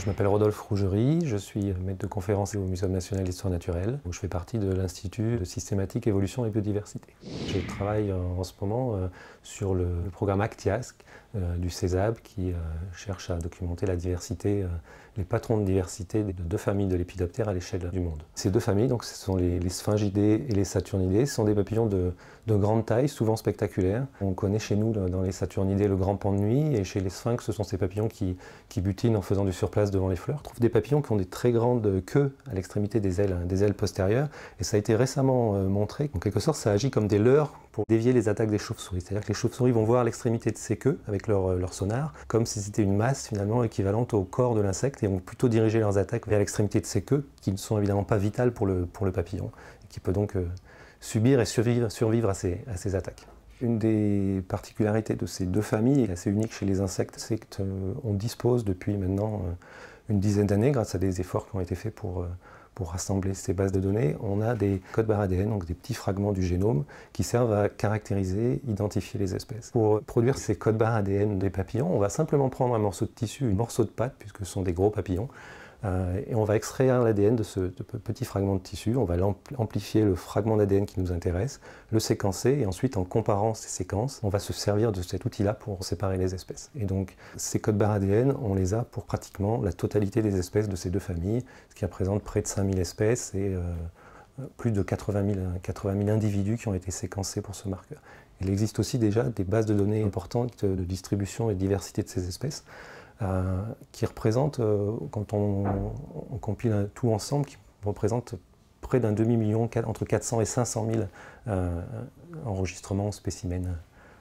Je m'appelle Rodolphe Rougerie, je suis maître de conférence au Muséum national d'histoire naturelle, où je fais partie de l'Institut de systématique, évolution et biodiversité. Je travaille en ce moment sur le programme ACTIASC du CESAB qui cherche à documenter la diversité, les patrons de diversité de deux familles de lépidoptères à l'échelle du monde. Ces deux familles, donc, ce sont les Sphingidés et les Saturnidés. Ce sont des papillons de grande taille, souvent spectaculaires. On connaît chez nous dans les Saturnidés le grand pan de nuit, et chez les Sphinx, ce sont ces papillons qui butinent en faisant du surplace devant les fleurs. On trouve des papillons qui ont des très grandes queues à l'extrémité des ailes postérieures, et ça a été récemment montré. En quelque sorte, ça agit comme des leurres pour dévier les attaques des chauves-souris. C'est-à-dire que les chauves-souris vont voir l'extrémité de ces queues avec leur sonar, comme si c'était une masse finalement équivalente au corps de l'insecte, et vont plutôt diriger leurs attaques vers l'extrémité de ces queues, qui ne sont évidemment pas vitales pour le papillon, et qui peut donc subir et survivre à ces attaques. Une des particularités de ces deux familles, assez unique chez les insectes, c'est qu'on dispose depuis maintenant une dizaine d'années, grâce à des efforts qui ont été faits pour rassembler ces bases de données, on a des codes barres ADN, donc des petits fragments du génome, qui servent à caractériser, identifier les espèces. Pour produire ces codes barres ADN des papillons, on va simplement prendre un morceau de tissu, un morceau de pâte, puisque ce sont des gros papillons, et on va extraire l'ADN de ce petit fragment de tissu, on va amplifier le fragment d'ADN qui nous intéresse, le séquencer, et ensuite en comparant ces séquences, on va se servir de cet outil-là pour séparer les espèces. Et donc ces codes barres ADN, on les a pour pratiquement la totalité des espèces de ces deux familles, ce qui représente près de 5000 espèces et plus de 80 000 individus qui ont été séquencés pour ce marqueur. Il existe aussi déjà des bases de données importantes de distribution et de diversité de ces espèces, qui représente, quand on compile tout ensemble, qui représente près d'un demi-million, entre 400 et 500 000 enregistrements spécimens.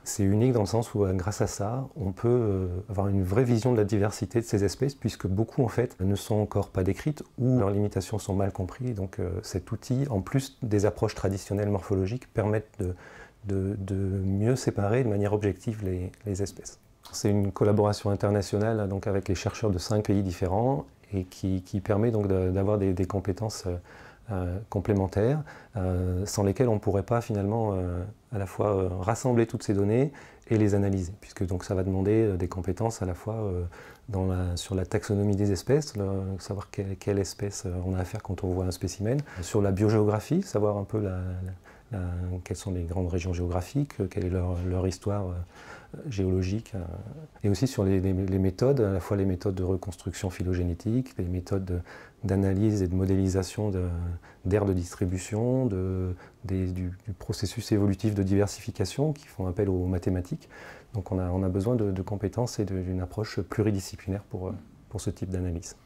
C'est unique dans le sens où, grâce à ça, on peut avoir une vraie vision de la diversité de ces espèces, puisque beaucoup, en fait, ne sont encore pas décrites ou leurs limitations sont mal comprises. Donc cet outil, en plus des approches traditionnelles morphologiques, permettent de mieux séparer de manière objective les espèces. C'est une collaboration internationale donc, avec les chercheurs de 5 pays différents et qui permet donc d'avoir des compétences complémentaires sans lesquelles on ne pourrait pas finalement à la fois rassembler toutes ces données et les analyser, puisque donc, ça va demander des compétences à la fois sur la taxonomie des espèces, savoir quelle espèce on a affaire quand on voit un spécimen, sur la biogéographie, savoir un peu quelles sont les grandes régions géographiques, quelle est leur histoire géologique, et aussi sur les méthodes, à la fois les méthodes de reconstruction phylogénétique, les méthodes d'analyse et de modélisation d'aires de distribution, du processus évolutif de diversification qui font appel aux mathématiques. Donc on a besoin de compétences et d'une approche pluridisciplinaire pour ce type d'analyse.